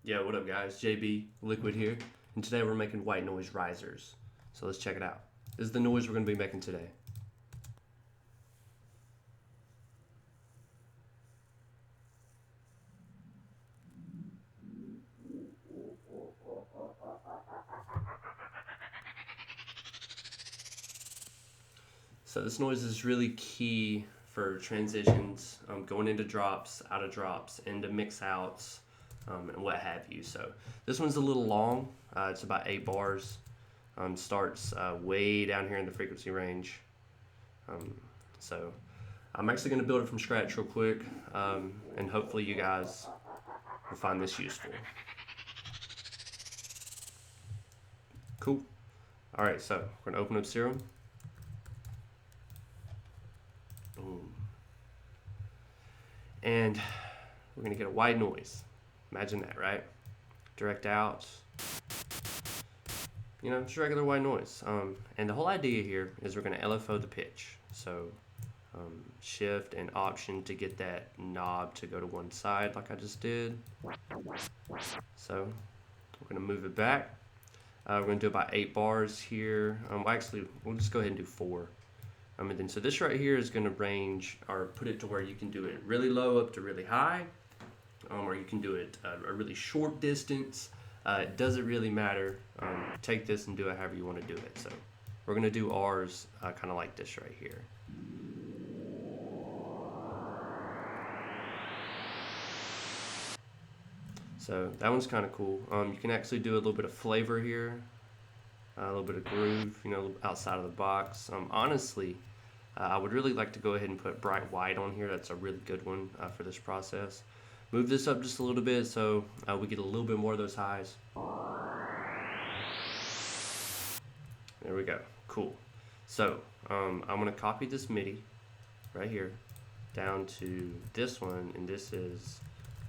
Yo, what up guys? JB, Lykwid here, and today we're making white noise risers. So let's check it out. This is the noise we're going to be making today. So this noise is really key for transitions, going into drops, out of drops, into mix outs, and what have you. So this one's a little long. It's about 8 bars. Starts way down here in the frequency range. So I'm actually going to build it from scratch real quick, and hopefully you guys will find this useful. Cool. Alright, so we're going to open up Serum. Boom. And we're going to get a white noise. Imagine that, right? Direct out. You know, just regular white noise. And the whole idea here is we're going to LFO the pitch. So shift and option to get that knob to go to one side like I just did. So we're going to move it back. We're going to do about 8 bars here. Actually, we'll just go ahead and do 4. And then so this right here is going to range, or put it to where you can do it really low up to really high, or you can do it a really short distance. It doesn't really matter. Take this and do it however you want to do it. So we're going to do ours kind of like this right here. So that one's kind of cool. You can actually do a little bit of flavor here, a little bit of groove, you know, outside of the box. Honestly, I would really like to go ahead and put bright white on here. That's a really good one for this process. Move this up just a little bit so we get a little bit more of those highs. There we go. Cool. So I'm going to copy this MIDI right here down to this one, and this is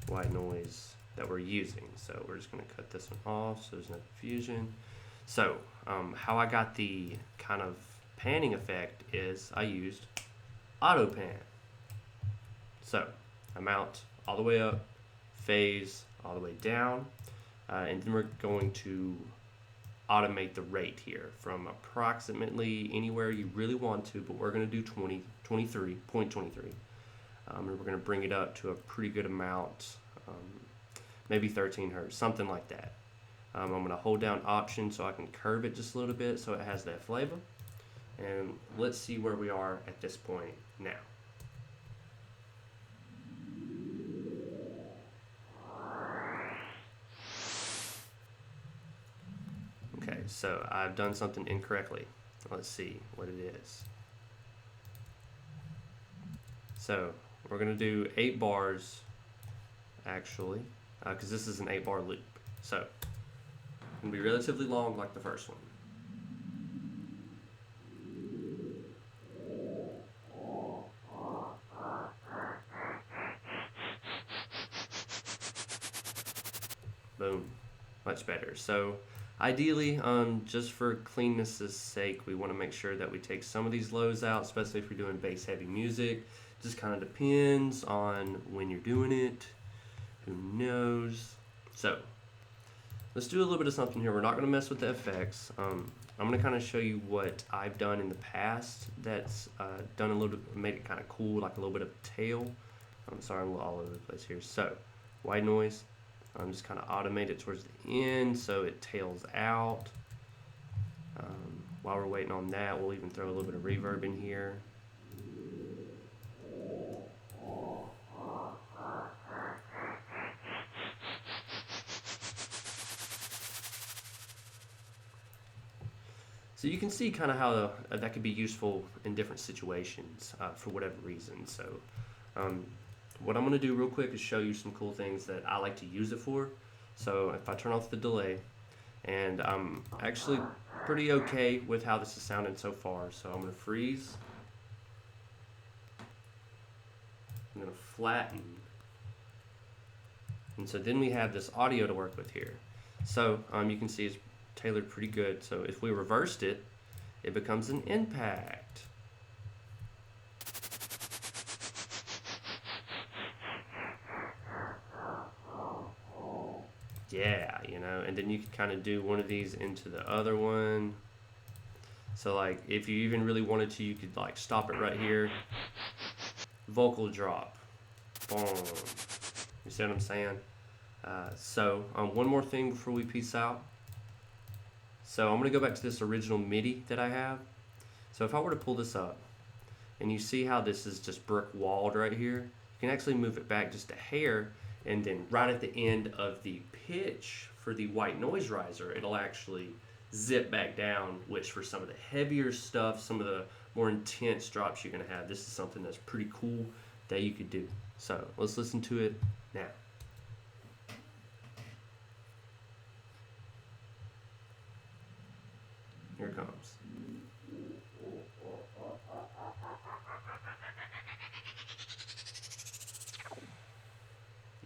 white noise that we're using. So we're just going to cut this one off so there's no confusion. So how I got the kind of panning effect is I used auto pan. So I mount all the way up, phase all the way down, and then we're going to automate the rate here from approximately anywhere you really want to, but we're going to do 23.23. And we're going to bring it up to a pretty good amount, maybe 13 hertz, something like that. I'm going to hold down option so I can curve it just a little bit so it has that flavor. And let's see where we are at this point now. Okay, so I've done something incorrectly. Let's see what it is. So we're going to do 8 bars actually, because this is an 8-bar loop. So it's going to be relatively long like the first one. Boom, much better. So ideally, just for cleanness' sake, we want to make sure that we take some of these lows out, especially if you're doing bass heavy music. Just kind of depends on when you're doing it. Who knows? So let's do a little bit of something here. We're not going to mess with the effects. I'm going to kind of show you what I've done in the past that's done a little bit, made it kind of cool, like a little bit of tail. I'm sorry, I'm a little all over the place here. So white noise. Just kind of automate it towards the end so it tails out. While we're waiting on that, we'll even throw a little bit of reverb in here. So you can see kind of how that could be useful in different situations for whatever reason. So what I'm going to do real quick is show you some cool things that I like to use it for. So if I turn off the delay, and I'm actually pretty okay with how this is sounding so far. So I'm going to freeze. I'm going to flatten. And so then we have this audio to work with here. So you can see it's tailored pretty good. So if we reversed it, it becomes an impact. Yeah, you know, and then you could kind of do one of these into the other one. So like if you even really wanted to, you could like stop it right here. Vocal drop. Boom. You see what I'm saying? One more thing before we peace out. So I'm going to go back to this original MIDI that I have. So if I were to pull this up, and you see how this is just brick walled right here, you can actually move it back just a hair, and then right at the end of the pitch for the white noise riser, it'll actually zip back down, which for some of the heavier stuff, some of the more intense drops you're going to have, this is something that's pretty cool that you could do. So let's listen to it now. Here it comes.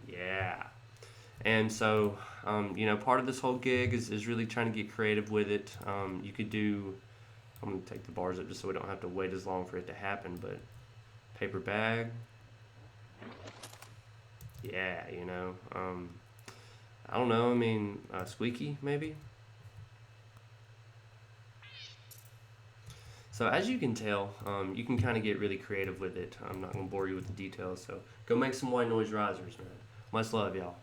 Yeah. And so, you know, part of this whole gig is really trying to get creative with it. You could do, I'm going to take the bars up just so we don't have to wait as long for it to happen, but paper bag. Yeah, you know. I don't know, I mean, squeaky maybe? So as you can tell, you can kind of get really creative with it. I'm not going to bore you with the details, so go make some white noise risers, man. Much love, y'all.